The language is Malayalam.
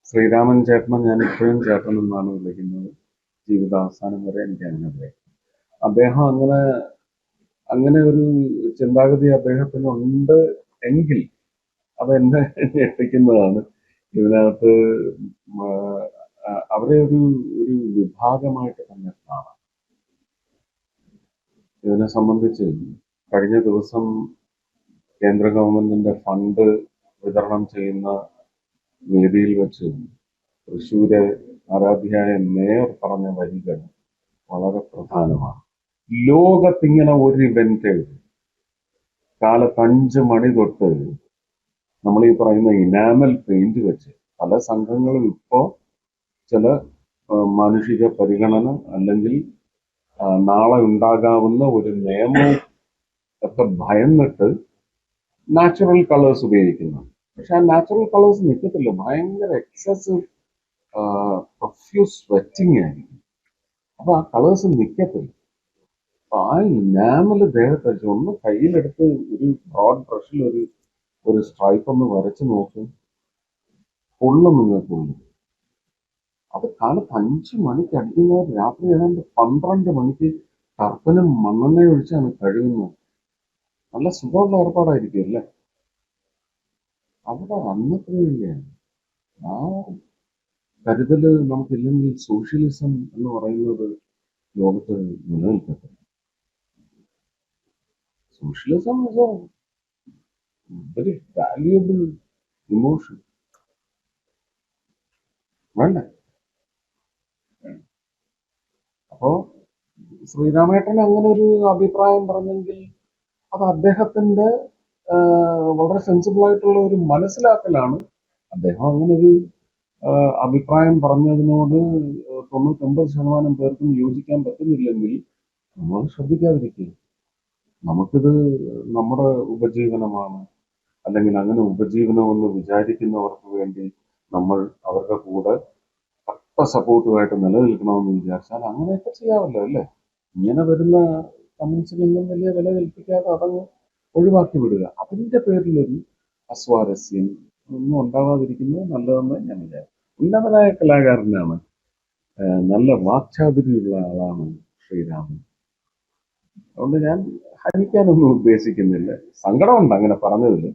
ശ്രീരാമൻ ചേട്ടനെ ഞാൻ ഇപ്പോഴും ചേട്ടൻ എന്നാണ് വിളിക്കുന്നത്. ജീവിതാവസാനം വരെ എനിക്ക് അങ്ങനെ പറയാം. അദ്ദേഹം അങ്ങനെ അങ്ങനെ ഒരു ചിന്താഗതി അദ്ദേഹത്തിന് ഉണ്ട് എങ്കിൽ അത് എന്നെ ഞെട്ടിക്കുന്നതാണ്. ഇതിനകത്ത് മ, അവരെ ഒരു വിഭാഗമായിട്ട് തന്നെ കാണാം. ഇതിനെ സംബന്ധിച്ച് കഴിഞ്ഞ ദിവസം കേന്ദ്ര ഗവൺമെന്റിന്റെ ഫണ്ട് വിതരണം ചെയ്യുന്ന വേദിയിൽ വെച്ച് തൃശ്ശൂര് ആരാധ്യയായ മേയർ പറഞ്ഞ വരികൾ വളരെ പ്രധാനമാണ്. ലോകത്തിങ്ങനെ ഒരു ഇവന്റ് കാലത്ത് 5 മണി തൊട്ട് നമ്മൾ ഈ പറയുന്ന ഇനാമൽ പെയിന്റ് വെച്ച് പല സംഘങ്ങളും ഇപ്പോ ചില മാനുഷിക പരിഗണന അല്ലെങ്കിൽ നാളെ ഉണ്ടാകാവുന്ന ഒരു നിയമം ഒക്കെ ഭയന്നിട്ട് നാച്ചുറൽ കളേഴ്സ് ഉപയോഗിക്കുന്നു. പക്ഷെ ആ നാച്ചുറൽ കളേഴ്സ് നിൽക്കത്തില്ല, ഭയങ്കര എക്സസീവ് പ്രൊഫ്യൂസ് സ്വെറ്റിംഗ് ആയിരിക്കും. അപ്പൊ ആ കളേഴ്സ് നിൽക്കത്തില്ല. അപ്പൊ ആ ഇനാമല് ദേഹത്ത് ഒന്ന് കയ്യിലെടുത്ത് ഒരു ബ്രോഡ് ബ്രഷിൽ ഒരു സ്ട്രൈപ്പ് ഒന്ന് വരച്ചു നോക്കും, പൊള്ളും നിങ്ങൾക്ക് ഉള്ളു. അത് കാലത്ത് 5 മണിക്ക് അടിക്കുന്നവർ രാത്രി ഏതാണ്ട് 12 മണിക്ക് കർപ്പനും മണ്ണെണ്ണയും ഒഴിച്ചാണ് കഴുകുന്നത്. നല്ല സുഖമുള്ള ഏർപ്പാടായിരിക്കും അല്ലേ? അവിടെ അന്നത്തെ വേണ്ടിയാണ്. ആ കരുതല് നമുക്കില്ലെങ്കിൽ സോഷ്യലിസം എന്ന് പറയുന്നത് ലോകത്ത് നിലനിൽക്കത്തില്ല. Socialism is a very valuable emotion. വേണ്ടേ? അപ്പോ ശ്രീരാമേട്ടൻ അങ്ങനെ ഒരു അഭിപ്രായം പറഞ്ഞെങ്കിൽ അത് അദ്ദേഹത്തിന്റെ വളരെ സെൻസിബിൾ ആയിട്ടുള്ള ഒരു മനസ്സിലാക്കലാണ്. അദ്ദേഹം അങ്ങനെ ഒരു അഭിപ്രായം പറഞ്ഞതിനോട് 99% പേർക്കും യോജിക്കാൻ പറ്റുന്നില്ലെങ്കിൽ നമ്മൾ ശ്രദ്ധിക്കാതിരിക്കുക. നമുക്കിത് നമ്മുടെ ഉപജീവനമാണ്, അല്ലെങ്കിൽ അങ്ങനെ ഉപജീവനമെന്ന് വിചാരിക്കുന്നവർക്ക് വേണ്ടി നമ്മൾ അവരുടെ കൂടെ സപ്പോർട്ടുമായിട്ട് നിലനിൽക്കണമെന്ന് വിചാരിച്ചാൽ അങ്ങനെയൊക്കെ ചെയ്യാമല്ലോ അല്ലേ? ഇങ്ങനെ വരുന്ന കമന്റ്സിനൊന്നും വലിയ വില കൽപ്പിക്കാതെ അതങ്ങ് ഒഴിവാക്കി വിടുക. അതിന്റെ പേരിലൊരു അസ്വാരസ്യം ഒന്നും ഉണ്ടാവാതിരിക്കുന്നത് നല്ലതെന്ന് ഞാൻ വിചാരിച്ചു. ഉന്നതനായ കലാകാരനാണ്, നല്ല വാക്ചാതുരിയുള്ള ആളാണ് ശ്രീരാമൻ. അതുകൊണ്ട് ഞാൻ ഹനിക്കാനൊന്നും ഉദ്ദേശിക്കുന്നില്ല. സങ്കടമുണ്ട് അങ്ങനെ പറഞ്ഞതിൽ.